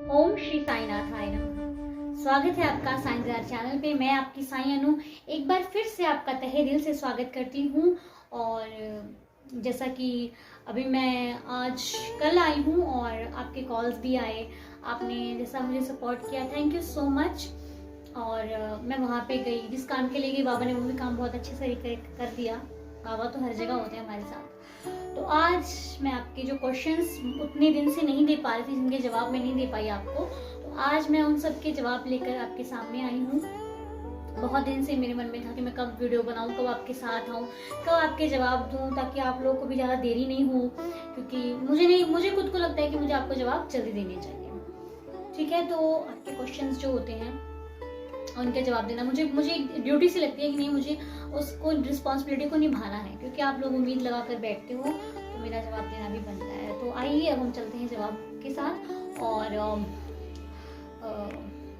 ओम श्री साईनाथाय नमः। स्वागत है आपका साइंसदार चैनल पे। मैं आपकी साई अनु एक बार फिर से आपका तहे दिल से स्वागत करती हूँ। और जैसा कि अभी मैं आज कल आई हूँ और आपके कॉल्स भी आए, आपने जैसा मुझे सपोर्ट किया, थैंक यू सो मच। और मैं वहाँ पे गई, जिस काम के लिए गई बाबा ने वो भी काम बहुत अच्छे से कर दिया। बाबा तो हर जगह होते हैं हमारे साथ। तो आज मैं आपके जो क्वेश्चंस उतने दिन से नहीं दे पा रही थी, जिनके जवाब मैं नहीं दे पाई आपको, तो आज मैं उन सब के जवाब लेकर आपके सामने आई हूँ। बहुत दिन से मेरे मन में था कि मैं कब वीडियो बनाऊँ, कब आपके साथ आऊँ, कब आपके जवाब दूँ, ताकि आप लोगों को भी ज़्यादा देरी नहीं हो, क्योंकि मुझे खुद को लगता है कि मुझे आपको जवाब जल्दी देने चाहिए। ठीक है, तो आपके क्वेश्चंस जो होते हैं उनके जवाब देना मुझे एक ड्यूटी से लगती है कि नहीं, मुझे उसको रिस्पॉन्सिबिलिटी को निभाना है, क्योंकि आप लोग उम्मीद लगा कर बैठते हो तो मेरा जवाब देना भी बनता है। तो आइए अब हम चलते हैं जवाब के साथ। और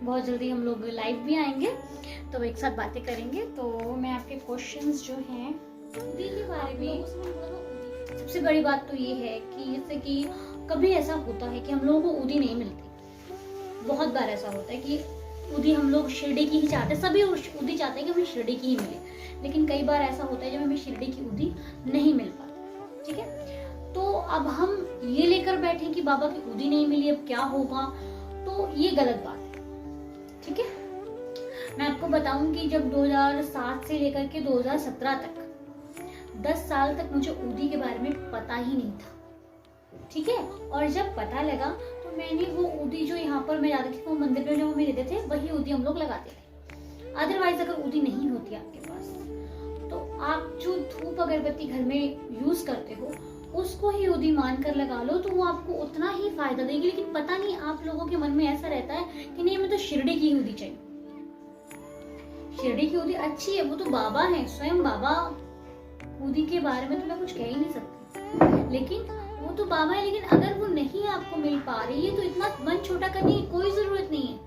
बहुत जल्दी हम लोग लाइव भी आएंगे, तो एक साथ बातें करेंगे। तो मैं आपके क्वेश्चंस जो हैं उदी के बारे में, सबसे बड़ी बात तो ये है कि जैसे कि कभी ऐसा होता है कि हम लोगों को उदी नहीं मिलती। बहुत बार ऐसा होता है कि उदी हम लोग शिरडी की ही चाहते हैं, सभी उदी चाहते हैं कि हमें शिरडी की ही मिले, लेकिन कई बार ऐसा होता है जब हमें शिरडी की उदी नहीं मिल पाती। ठीक है, तो अब हम ये लेकर बैठे कि बाबा की उदी नहीं मिली, अब क्या होगा, तो ये गलत बात है। ठीक है, मैं आपको बताऊं कि जब 2007 से लेकर के 2017 तक 10 साल तक मुझे उदी के बारे में पता ही नहीं था। ठीक है, और जब पता लगा तो मैंने वो उदी जो यहाँ पर मैं जाती थी, वो मंदिर में जो हमें देते थे, वही उदी हम लोग लगाते थे। अदरवाइज अगर उदी नहीं होती आपके पास, तो आप जो धूप अगरबत्ती घर में यूज करते हो उसको ही उदी मान कर लगा लो, तो वो आपको उतना ही फायदा देगी। लेकिन पता नहीं आप लोगों के मन में ऐसा रहता है कि नहीं, हमें तो शिरडी की उदी चाहिए। शिरडी की उदी अच्छी है, वो तो बाबा है, स्वयं बाबा। उदी के बारे में तो मैं कुछ कह ही नहीं सकती, लेकिन वो तो बाबा है। लेकिन अगर वो नहीं आपको मिल पा रही है तो इतना मन छोटा करने की कोई जरूरत नहीं है।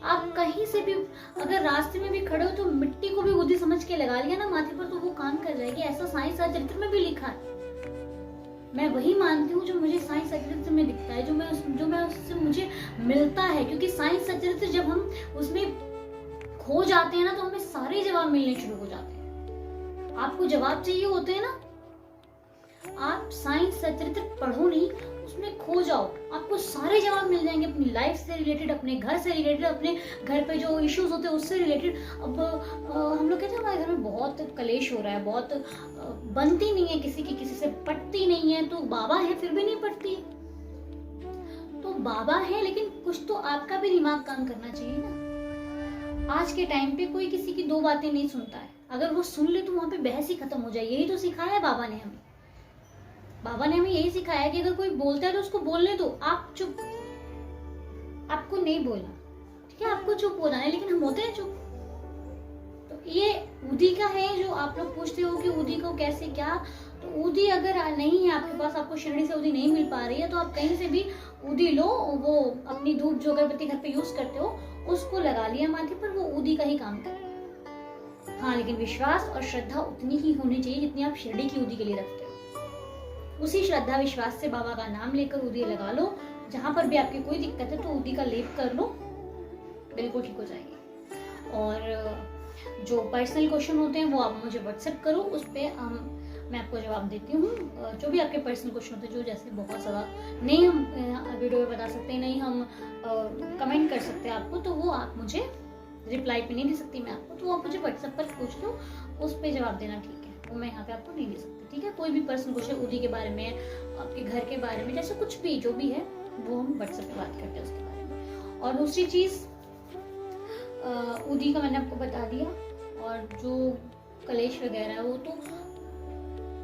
आप कहीं से भी अगर रास्ते में भी खड़े हो तो मिट्टी को भी उदी समझ के लगा लिया ना माथे पर, तो वो काम कर जाएगी। ऐसा साईं चरित्र में भी लिखा है। मैं वही मानती हूँ जो मुझे साईं चरित्र में दिखता है, जो मैं उससे मुझे मिलता है। क्योंकि साईं चरित्र जब हम उसमें खो जाते हैं ना, तो हमें सारे जवाब मिलने शुरू हो जाते हैं। आपको जवाब चाहिए होते हैं ना, आप साइंस चरित्र पढ़ो नहीं, उसमें खो जाओ, आपको सारे जवाब मिल जाएंगे। अपनी लाइफ से रिलेटेड, अपने घर से रिलेटेड, अपने घर पे जो इश्यूज होते हैं उससे रिलेटेड। अब हम लोग कहते हैं हमारे घर में बहुत कलेश हो रहा है, बहुत बनती नहीं है किसी की, किसी से पटती नहीं है, तो बाबा है फिर भी नहीं पटती। तो बाबा है, लेकिन कुछ तो आपका भी दिमाग काम करना चाहिए ना। आज के टाइम पे कोई किसी की दो बातें नहीं सुनता है, अगर वो सुन ले तो वहां पे बहस ही खत्म हो जाए। यही तो सिखाया है बाबा ने हमें। बाबा ने हमें यही सिखाया कि अगर कोई बोलता है तो उसको बोलने दो, आप चुप, आपको नहीं बोलना। ठीक है, आपको चुप होना है, लेकिन हम होते हैं चुप। तो ये उदी का है जो आप लोग पूछते हो कि उदी को कैसे क्या। तो उदी अगर नहीं है आपके पास, आपको शिरडी से उदी नहीं मिल पा रही है, तो आप कहीं से भी उदी लो। वो अपनी धूप जो अगरबत्ती घर पे यूज करते हो उसको लगा लिया माथे पर, वो उदी का ही काम करे। हाँ, लेकिन विश्वास और श्रद्धा उतनी ही होनी चाहिए जितनी आप शिरडी की उदी के लिए रखते हो। उसी श्रद्धा विश्वास से बाबा का नाम लेकर उदी लगा लो। जहां पर भी आपकी कोई दिक्कत है तो उदी का लेप कर लो, बिल्कुल ठीक हो जाएगी। और जो पर्सनल क्वेश्चन होते हैं वो आप मुझे व्हाट्सएप करो, उस पर मैं आपको जवाब देती हूँ। जो भी आपके पर्सनल क्वेश्चन होते हैं, जो जैसे बहुत ज़्यादा नहीं हम वीडियो में बता सकते, नहीं हम कमेंट कर सकते आपको, तो वो आप मुझे रिप्लाई पे नहीं दे सकती मैं आपको, तो आप मुझे व्हाट्सएप पर पूछ लो, उस पर जवाब देना। ठीक है, वो मैं यहाँ पे आपको नहीं दे सकती। ठीक है, कोई भी पर्सनल क्वेश्चन उदी के बारे में, आपके घर के बारे में, जैसे कुछ भी जो भी है वो हम व्हाट्सएप पे बात करते हैं उसके बारे में। और दूसरी चीज, उदी का मैंने आपको बता दिया। और जो कलेश वगैरह है वो तो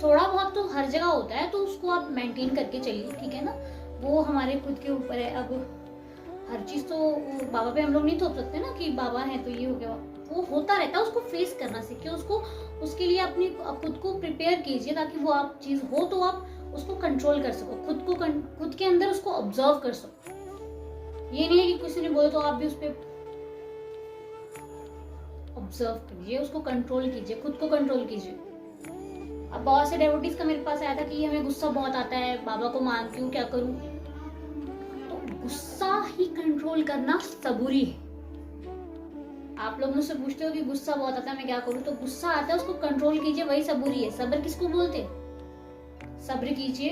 थोड़ा बहुत तो हर जगह होता है, तो उसको आप मेंटेन करके चलिए। ठीक है ना, वो हमारे खुद के ऊपर है। अब हर चीज तो बाबा पे हम लोग नहीं थोप सकते ना कि बाबा है तो ये हो गया, वो होता रहता है। उसको फेस करना सीखिए, उसके लिए अपनी खुद को प्रिपेयर कीजिए, ताकि वो आप चीज हो तो आप उसको कंट्रोल कर सको, खुद के अंदर उसको ऑब्जर्व कर सको। ये नहीं है कि किसी ने बोला तो आप भी उस पर ऑब्जर्व कीजिए, उसको कंट्रोल कीजिए, खुद को कंट्रोल कीजिए। अब बहुत से डेवोटीज का मेरे पास आया था कि हमें गुस्सा बहुत आता है, बाबा को मानती हूँ, क्या करूँ। तो गुस्सा ही कंट्रोल करना सबूरी है। आप लोग मुझसे पूछते हो कि गुस्सा बहुत आता है, मैं क्या करूं? तो गुस्सा आता है, उसको कंट्रोल कीजिए, वही सबूरी है। सब्र किसको बोलते हैं? सब्र कीजिए,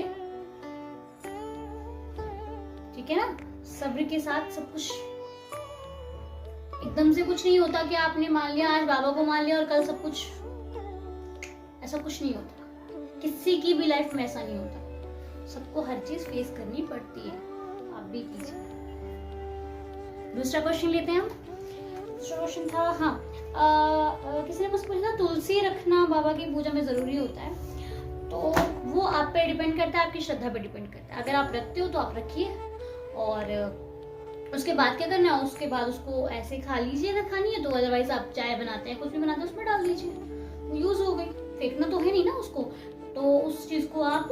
ठीक है ना? सब्र के साथ सब कुछ, एकदम से कुछ नहीं होता कि आपने मान लिया, आज बाबा को मान लिया और कल सब कुछ, ऐसा कुछ नहीं होता। किसी की भी लाइफ में ऐसा नहीं होता। सबको हर चीज फेस करनी पड़ती है, आप भी कीजिए। दूसरा क्वेश्चन लेते हैं हम। दूसरा क्वेश्चन था, हाँ, किसी ने मुझसे पूछा, तुलसी रखना बाबा की पूजा में जरूरी होता है? तो वो आप पे डिपेंड करता है, आपकी श्रद्धा पे डिपेंड करता है। अगर आप रखते हो तो आप रखिए, और उसके बाद क्या करना है, उसके बाद उसको ऐसे खा लीजिए अगर खानी है तो, अदरवाइज आप चाय बनाते हैं, कुछ भी बनाते हैं, उसमें डाल दीजिए, यूज हो गई, फेंकना तो है नहीं ना उसको। तो उस चीज को आप,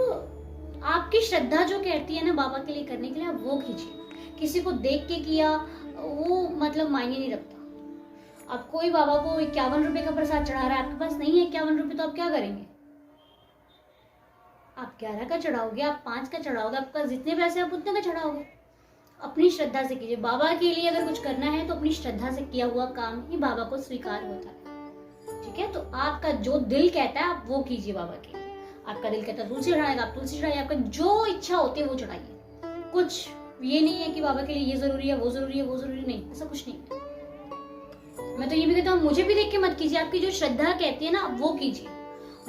आपकी श्रद्धा जो कहती है ना बाबा के लिए करने के लिए, आप वो कीजिए। किसी को देख के किया वो मतलब मायने नहीं रखता। अब कोई बाबा को 51 रुपए का प्रसाद चढ़ा रहा है, आपके पास नहीं है 51 रुपए, तो आप क्या करेंगे? आप 11 का चढ़ाओगे, आप 5 का चढ़ाओगे, आपका जितने पैसे आप उतने का चढ़ाओगे। अपनी श्रद्धा से कीजिए। बाबा के लिए अगर कुछ करना है तो अपनी श्रद्धा से किया हुआ काम ही बाबा को स्वीकार होता है, ठीक है? तो आपका जो दिल कहता है आप वो कीजिए बाबा के लिए। आपका दिल कहता है तुलसी चढ़ाएगा, आप तुलसी चढ़ाइए, आपका जो इच्छा होती है वो चढ़ाइए। कुछ ये नहीं है कि बाबा के लिए ये जरूरी है, वो जरूरी है, वो जरूरी नहीं, ऐसा कुछ नहीं है। मैं तो ये भी कहता हूँ, मुझे भी देख के मत कीजिए, आपकी जो श्रद्धा कहती है ना वो कीजिए।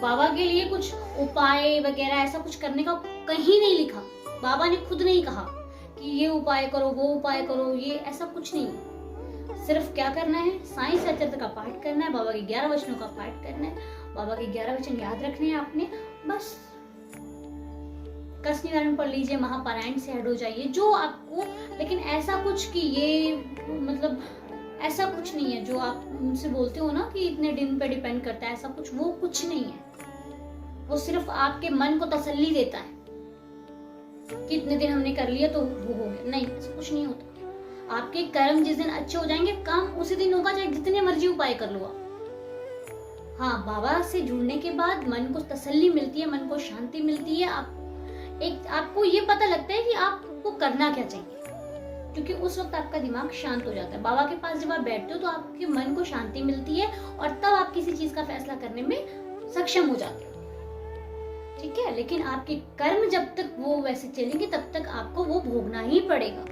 बाबा के लिए कुछ उपाय वगैरह ऐसा कुछ करने का कहीं नहीं लिखा। बाबा ने खुद नहीं कहा कि ये उपाय करो, वो उपाय करो, ये ऐसा कुछ नहीं है। सिर्फ क्या करना है, साईं सचरित्र का पाठ करना है, बाबा के 11 वचनों का पाठ करना है, बाबा के 11 वचन याद रखने हैं आपने, बस। कष्ट निवारण पढ़ लीजिए, महापारायण से हट हो जाइए, जो आपको। लेकिन ऐसा कुछ कि ये मतलब ऐसा कुछ नहीं है जो आप उनसे बोलते हो ना कि इतने दिन पे डिपेंड करता है, ऐसा कुछ, वो कुछ नहीं है। वो सिर्फ आपके मन को तसल्ली देता है कि इतने दिन हमने कर लिया तो वो हो गया। नहीं, ऐसा कुछ नहीं होता। आपके कर्म जिस दिन अच्छे हो जाएंगे, काम उसी दिन होगा, चाहे जितने मर्जी उपाय कर लो आप। हाँ, बाबा से जुड़ने के बाद मन को तसल्ली मिलती है, मन को शांति मिलती है। आपको ये पता लगता है कि आपको करना क्या चाहिए, क्योंकि उस वक्त आपका दिमाग शांत हो जाता है। बाबा के पास जब आप बैठते हो तो आपके मन को शांति मिलती है, और तब आप किसी चीज का फैसला करने में सक्षम हो जाते हो, ठीक है? लेकिन आपके कर्म जब तक वो वैसे चलेंगे तब तक आपको वो भोगना ही पड़ेगा।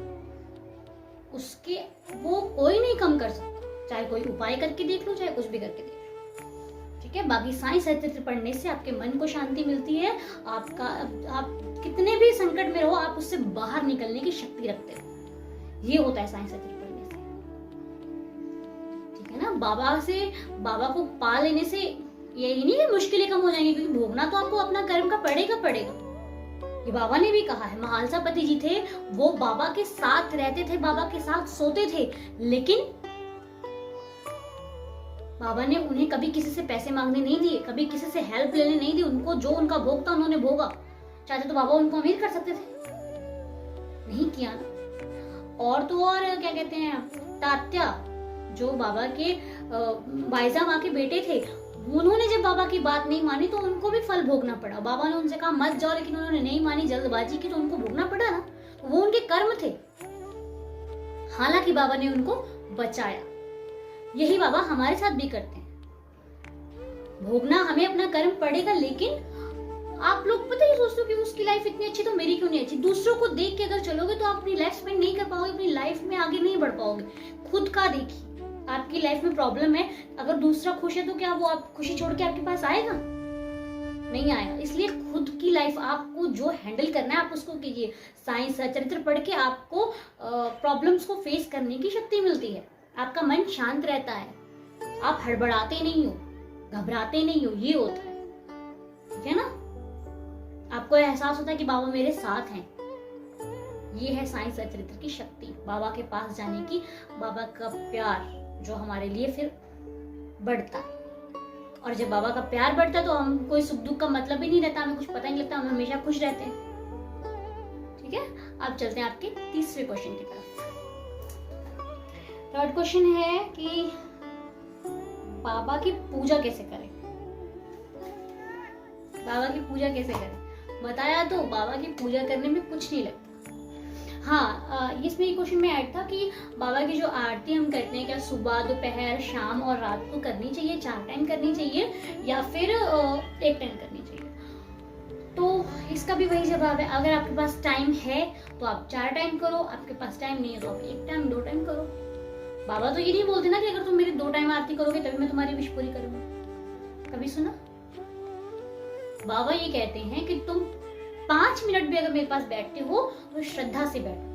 उसके वो कोई नहीं कम कर सकता, चाहे कोई उपाय करके देख लो, चाहे कुछ भी करके देख लो, ठीक है? बाकी साईं सचरित्र पढ़ने से आपके मन को शांति मिलती है। आप कितने भी संकट में रहो, आप उससे बाहर निकलने की शक्ति रखते हो। ये होता है साईं सचरित्र पढ़ने से, ठीक है ना? बाबा को पा लेने से यही नहीं है मुश्किलें कम हो जाएंगी, क्योंकि भोगना तो आपको अपना कर्म का पड़ेगा। ये बाबा ने भी कहा है। महालसा पति जी थे, वो बाबा के साथ रहते थे, बाबा के साथ सोते थे, लेकिन बाबा ने उन्हें कभी किसी से पैसे मांगने नहीं दिए, कभी किसी से हेल्प लेने नहीं दी। उनको जो उनका भोग था उन्होंने भोगा। चाहते तो बाबा उनको अमीर कर सकते थे, नहीं किया ना। और तो और क्या कहते हैं, तात्या जो बाबा के बाईजा माँ के बेटे थे, उन्होंने जब बाबा की बात नहीं मानी तो उनको भी फल भोगना पड़ा। बाबा ने उनसे कहा मत जाओ, लेकिन उन्होंने नहीं मानी, जल्दबाजी की, तो उनको भोगना पड़ा ना। वो उनके कर्म थे, हालांकि बाबा ने उनको बचाया। यही बाबा हमारे साथ भी करते हैं। भोगना हमें अपना कर्म पड़ेगा, लेकिन आप लोग पता है सोचते हो कि उसकी लाइफ इतनी अच्छी तो मेरी क्यों नहीं अच्छी। दूसरों को देख के अगर चलोगे तो आप अपनी लाइफ स्पेंड नहीं कर पाओगे, अपनी लाइफ में आगे नहीं बढ़ पाओगे। खुद का देखिए, आपकी लाइफ में प्रॉब्लम है, अगर दूसरा खुश है तो क्या वो आप खुशी छोड़ के आपके पास आएगा? नहीं आएगा। इसलिए खुद की लाइफ आपको जो हैंडल करना है आप उसको कीजिए। साईं सचरित्र पढ़ के आपको प्रॉब्लम्स को फेस करने की शक्ति मिलती है, आपका मन शांत रहता है, आप हड़बड़ाते नहीं हो, घबराते नहीं हो, ये होता है, ठीक है ना? आपको एहसास होता है कि बाबा मेरे साथ हैं। ये है साईं सचरित्र की शक्ति, बाबा के पास जाने की, बाबा का प्यार जो हमारे लिए फिर बढ़ता है। और जब बाबा का प्यार बढ़ता है तो हम कोई सुख दुख का मतलब ही नहीं रहता, हमें कुछ पता नहीं लगता, हम हमेशा खुश रहते हैं, ठीक है? अब चलते हैं आपके तीसरे क्वेश्चन की तरफ। थर्ड क्वेश्चन है कि बाबा की पूजा कैसे करें? बाबा की पूजा कैसे करें? बताया तो, बाबा की पूजा करने में कुछ नहीं लगता। हाँ, इसमें एक क्वेश्चन में ऐड था कि बाबा की जो आरती हम करते हैं क्या सुबह, दोपहर, शाम और रात को करनी चाहिए, 4 टाइम करनी चाहिए या फिर 1 टाइम करनी चाहिए? तो इसका भी वही जवाब है, अगर आपके पास टाइम है तो आप 4 टाइम करो, आपके पास टाइम नहीं है तो आप 1 टाइम 2 टाइम करो। बाबा तो ये नहीं बोलते ना कि अगर तुम मेरी 2 टाइम आरती करोगे तभी मैं तुम्हारी विश पूरी करूंगा। कभी सुना? बाबा ये कहते हैं कि तुम 5 मिनट भी अगर मेरे पास बैठते हो तो श्रद्धा से बैठो।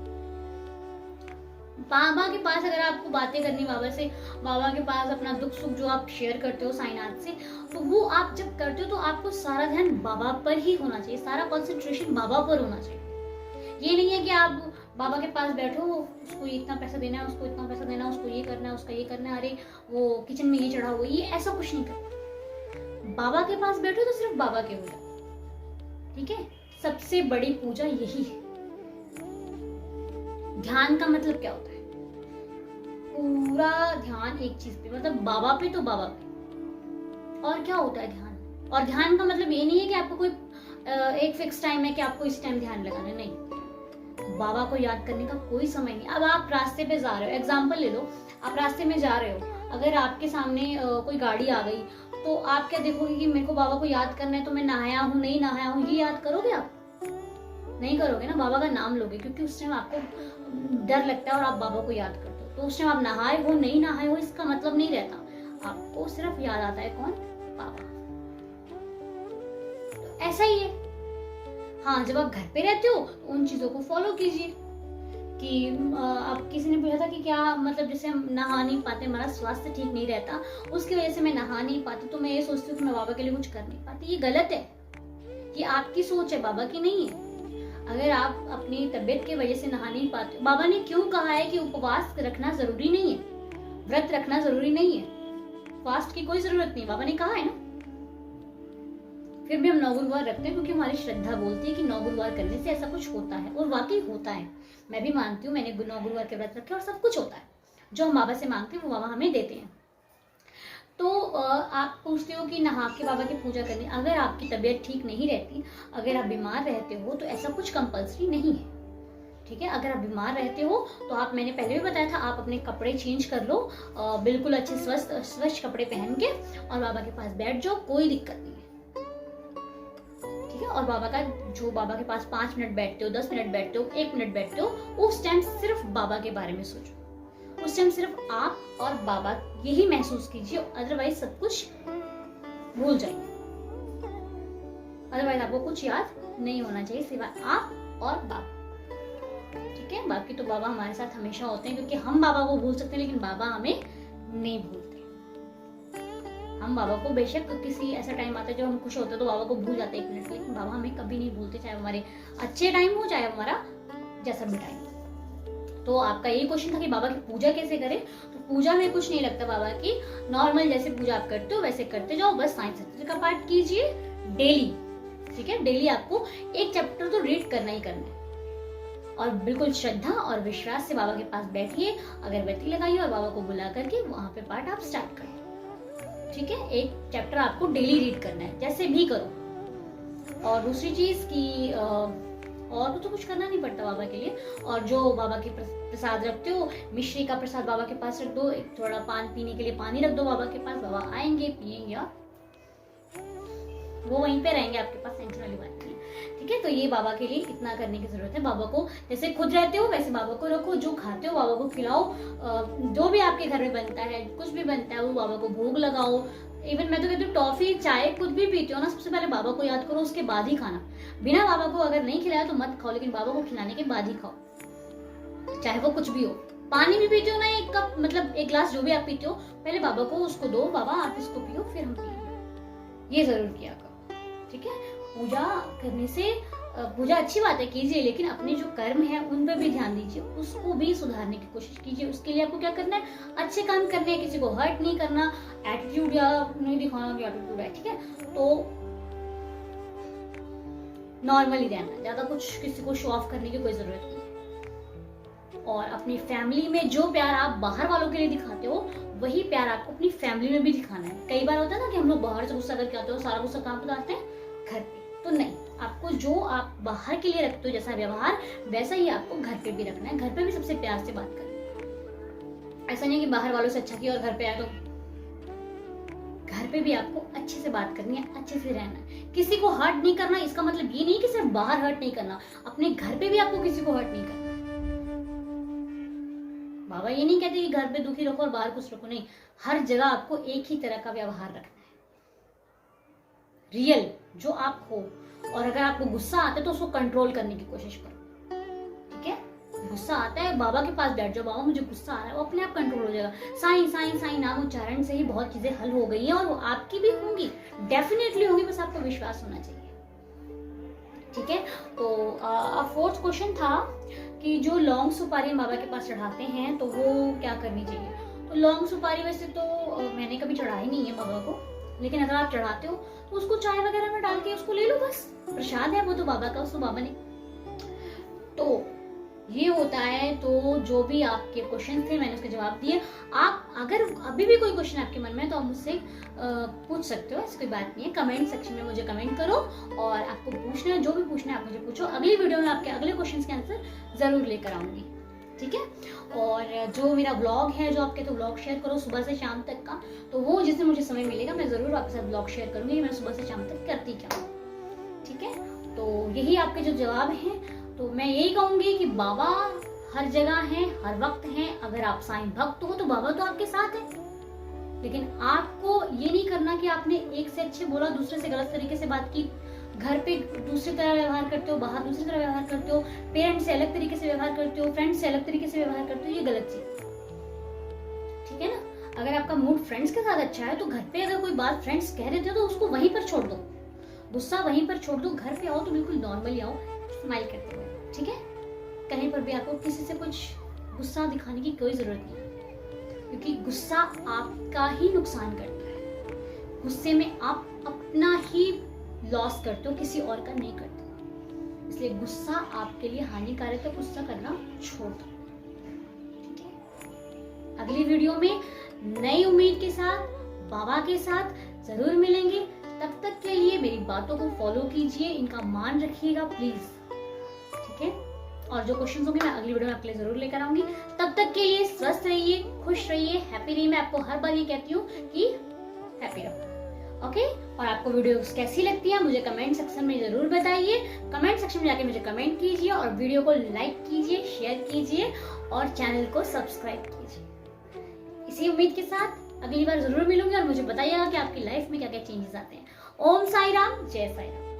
बाबा के पास अगर आपको बातें करनी बाबा से, बाबा के पास अपना दुख सुख जो आप शेयर करते हो साईनाथ से, तो वो आप जब करते हो तो आपको सारा ध्यान बाबा पर ही होना चाहिए, सारा कंसंट्रेशन बाबा पर होना चाहिए। ये नहीं है कि आप बाबा के पास बैठो, उसको इतना पैसा देना है, उसको इतना पैसा देना है, उसको ये करना है, उसका ये करना है, अरे वो किचन में ये चढ़ा हुआ, ये ऐसा कुछ नहीं करना। बाबा के पास बैठो तो सिर्फ बाबा के हो जाओ, ठीक है? सबसे बड़ी पूजा यही है। ध्यान का मतलब क्या होता है? पूरा ध्यान एक चीज पे, मतलब बाबा पे तो बाबा पे। और क्या होता है ध्यान? और ध्यान का मतलब ये नहीं है कि आपको कोई एक फिक्स टाइम है कि आपको इस टाइम ध्यान लगाना है, नहीं। बाबा को याद करने का कोई समय नहीं। अब आप रास्ते पे जा रहे हो, एग्जाम्पल ले लो, आप रास्ते में जा रहे हो, अगर आपके सामने कोई गाड़ी आ गई तो आप क्या देखोगे कि मेरे को बाबा को याद करना है तो मैं नहाया हूँ नहीं नहाया हूँ, ये याद करोगे आप? नहीं करोगे ना, बाबा का नाम लोगे, क्योंकि उस टाइम आपको डर लगता है और आप बाबा को याद करते हो। तो उस टाइम आप नहाए हो नहीं नहाए हो इसका मतलब नहीं रहता, आपको सिर्फ याद आता है कौन? बाबा। तो ऐसा ही है। हाँ, जब आप घर पे रहते हो तो उन चीजों को फॉलो कीजिए कि आप किसी ने पूछा था कि क्या मतलब जैसे हम नहा नहीं पाते, हमारा स्वास्थ्य ठीक नहीं रहता, उसकी वजह से मैं नहा नहीं पाती, तो मैं ये सोचती हूँ कि मैं बाबा के लिए कुछ कर नहीं पाती। ये गलत है, ये आपकी सोच है, बाबा की नहीं है। अगर आप अपनी तबीयत की वजह से नहा नहीं पाते, बाबा ने क्यों कहा है कि उपवास रखना जरूरी नहीं है, व्रत रखना जरूरी नहीं है, फास्ट की कोई जरूरत नहीं, बाबा ने कहा है ना। फिर भी हम 9 गुरुवार रखते हैं क्योंकि हमारी श्रद्धा बोलती है कि 9 गुरुवार करने से ऐसा कुछ होता है, और वाकई होता है। मैं भी मानती हूँ, मैंने 9 गुरुवार के व्रत रखे और सब कुछ होता है। जो हम बाबा से मांगते हैं वो बाबा हमें देते हैं। तो आप पूछते हो कि नहा के बाबा की पूजा करनी, अगर आपकी तबीयत ठीक नहीं रहती, अगर आप बीमार रहते हो तो ऐसा कुछ कंपल्सरी नहीं है, ठीक है? अगर आप बीमार रहते हो तो आप, मैंने पहले भी बताया था, आप अपने कपड़े चेंज कर लो, बिल्कुल अच्छे स्वच्छ कपड़े पहन के और बाबा के पास बैठ जाओ, कोई दिक्कत नहीं है, ठीक है? और बाबा का जो, बाबा के पास 5 मिनट बैठते हो, 10 मिनट बैठते हो, 1 मिनट बैठते हो, उस टाइम सिर्फ बाबा के बारे में सोचो, उस टाइम सिर्फ आप और बाबा यही महसूस कीजिए, अदरवाइज सब कुछ भूल जाइए। अदरवाइज आपको कुछ याद नहीं होना चाहिए सिवाय आप और बाबा, ठीक है? बाकी तो बाबा हमारे साथ हमेशा होते हैं, क्योंकि हम बाबा को भूल सकते हैं लेकिन बाबा हमें नहीं भूलते। हम बाबा को बेशक किसी ऐसा टाइम आता है जब हम खुश होते हैं तो बाबा को भूल जाते हैं 1 मिनट, लेकिन बाबा हमें कभी नहीं भूलते, चाहे हमारे अच्छे टाइम हो चाहे हमारा जैसा भी टाइम। तो आपका यही क्वेश्चन था कि बाबा की पूजा कैसे करें, तो पूजा में कुछ नहीं लगता बाबा की, नॉर्मल जैसे पूजा आप करते हो वैसे करते जाओ, बस साईं सत्य का पाठ कीजिए डेली, ठीक है? डेली आपको एक चैप्टर तो रीड करना ही करना है, और बिल्कुल श्रद्धा और विश्वास से बाबा के पास बैठिए, अगरबत्ती लगाइए और बाबा को बुला करके वहां पे पाठ आप स्टार्ट करिए, ठीक है? एक चैप्टर आपको डेली रीड करना है, जैसे भी करो। और दूसरी चीज की और तो कुछ करना नहीं पड़ता बाबा के लिए। और जो बाबा के प्रसाद रखते हो, मिश्री का प्रसाद बाबा के पास रख दो, एक थोड़ा पान पीने के लिए पानी रख दो बाबा के पास, बाबा आएंगे पिएंगे और वो वहीं पे रहेंगे आपके पास, टेंशन वाली बात नहीं, ठीक है? तो ये बाबा के लिए इतना करने की जरूरत है। बाबा को जैसे खुद रहते हो वैसे बाबा को रखो, जो खाते हो बाबा को खिलाओ, जो भी आपके घर में बनता है, कुछ भी बनता है वो बाबा को भोग लगाओ। इवन मैं तो कहती हूँ टॉफी चाय कुछ भी पीते हो ना, सबसे पहले बाबा को याद करो, उसके बाद ही खाना। बिना बाबा को अगर नहीं खिलाया तो मत खाओ, लेकिन बाबा को खिलाने के बाद ही खाओ, चाहे वो कुछ भी हो। पानी भी पीते हो ना 1 कप, मतलब 1 गिलास, जो भी आप पीते हो, पहले बाबा को उसको दो, बाबा आप इसको पियो फिर हम पिएंगे, ये जरूर किया करो, ठीक है? पूजा करने से, पूजा अच्छी बात है कीजिए, लेकिन अपने जो कर्म है उन पर भी ध्यान दीजिए, उसको भी सुधारने की कोशिश कीजिए। उसके लिए आपको क्या करना है? अच्छे काम करने हैं, किसी को हर्ट नहीं करना, एटीट्यूड या नहीं दिखाना कि एटीट्यूड है, ठीक है? तो नॉर्मली रहना, ज्यादा कुछ किसी को शो ऑफ करने की कोई जरूरत नहीं। और अपनी फैमिली में जो प्यार आप बाहर वालों के लिए दिखाते हो, वही प्यार आपको अपनी फैमिली में भी दिखाना है। कई बार होता है ना कि हम लोग बाहर से गुस्सा करके आते हो, सारा गुस्सा कहाँ पे आते हैं? घर पे। तो नहीं, आपको जो आप बाहर के लिए रखते हो जैसा व्यवहार, वैसा ही आपको घर पे भी रखना है। घर पे भी सबसे प्यार से बात करना है। ऐसा नहीं कि बाहर वालों से अच्छा किया और घर पे आया तो, घर पे भी आपको अच्छे से बात करनी है, अच्छे से रहना है, किसी को हर्ट नहीं करना। इसका मतलब ये नहीं कि सिर्फ बाहर हर्ट नहीं करना, अपने घर पे भी आपको किसी को हर्ट नहीं करना। बाबा ये नहीं कहते कि घर पे दुखी रखो और बाहर खुश रखो, नहीं, हर जगह आपको एक ही तरह का व्यवहार रखना है, रियल जो आप हो। और अगर आपको गुस्सा आता है तो उसको कंट्रोल करने की कोशिश करो, ठीक है। गुस्सा आता है, बाबा के पास बैठ जाओ, बाबा मुझे गुस्सा आ रहा है, वो अपने आप कंट्रोल हो जाएगा। साईं साईं साईं नाम उच्चारण से ही बहुत चीजें हल हो गई हैं, और वो आपकी भी होंगी, डेफिनेटली होंगी, बस आपको विश्वास होना चाहिए, ठीक है। तो फोर्थ क्वेश्चन था कि जो लौंग सुपारी बाबा के पास चढ़ाते हैं तो वो क्या करनी चाहिए। तो लौंग सुपारी वैसे तो मैंने कभी चढ़ाई नहीं है बाबा को, लेकिन अगर आप चढ़ाते हो तो उसको चाय वगैरह में डाल के उसको ले लो, बस प्रसाद है वो तो बाबा का, उसको बाबा ने। तो ये होता है। तो जो भी आपके क्वेश्चन थे मैंने उसके जवाब दिए। आप अगर अभी भी कोई क्वेश्चन आपके मन में है तो आप मुझसे पूछ सकते हो, ऐसी कोई बात नहीं है। कमेंट सेक्शन में मुझे कमेंट करो, और आपको पूछना है, जो भी पूछना है आप मुझे पूछो। अगली वीडियो में आपके अगले क्वेश्चन के आंसर जरूर लेकर आऊंगी, ठीक है। और जो मेरा ब्लॉग है, जो आपके तो ब्लॉग शेयर करो सुबह से शाम तक का, तो वो जिससे मुझे समय मिलेगा मैं जरूर आपके साथ ब्लॉग शेयर करूंगी, मैं सुबह से शाम तक करती क्या हूँ, ठीक है। तो यही आपके जो जवाब हैं। तो मैं यही कहूंगी कि बाबा हर जगह हैं, हर वक्त हैं। अगर आप साईं भक्त हो तो बाबा तो आपके साथ है, लेकिन आपको ये नहीं करना कि आपने एक से अच्छे बोला, दूसरे से गलत तरीके से बात की, घर पे दूसरी तरह व्यवहार करते हो, बाहर दूसरी तरह व्यवहार करते हो, पेरेंट्स से अलग तरीके से व्यवहार करते हो, फ्रेंड्स से अलग तरीके से व्यवहार करते हो, ये गलत चीज, ठीक है ना। अगर आपका मूड फ्रेंड्स के साथ अच्छा है तो घर पे अगर कोई बात फ्रेंड्स कह देते हो तो उसको वहीं पर छोड़ दो, गुस्सा वहीं पर छोड़ दो। घर पे आओ तो बिल्कुल नॉर्मली आओ, स्माइल करते हुए, ठीक है। कहीं पर भी आपको किसी से कुछ गुस्सा दिखाने की कोई जरूरत नहीं, क्योंकि गुस्सा आपका ही नुकसान करता है। गुस्से में आप अपना ही लॉस करते हो, किसी और का नहीं करते। इसलिए गुस्सा आपके लिए हानिकारक है, गुस्सा करना छोड़ दो, ठीक है। अगली वीडियो में नई उम्मीद के साथ, बाबा के साथ जरूर मिलेंगे। तब तक के लिए मेरी बातों को फॉलो कीजिए, इनका मान रखिएगा प्लीज, ठीक है। और जो क्वेश्चंस होंगे मैं अगली वीडियो में आपके लिए जरूर लेकर आऊंगी। तब तक के लिए स्वस्थ रहिए, खुश रहिए, हैप्पी रहिए। मैं आपको हर बार ये कहती हूँ कि हैप्पी रहो, ओके। और आपको वीडियोस कैसी लगती है मुझे कमेंट सेक्शन में जरूर बताइए। कमेंट सेक्शन में जाके मुझे कमेंट कीजिए, और वीडियो को लाइक कीजिए, शेयर कीजिए, और चैनल को सब्सक्राइब कीजिए। इसी उम्मीद के साथ अगली बार जरूर मिलूंगी, और मुझे बताइएगा कि आपकी लाइफ में क्या क्या चेंजेस आते हैं। ओम साई राम, जय साई राम।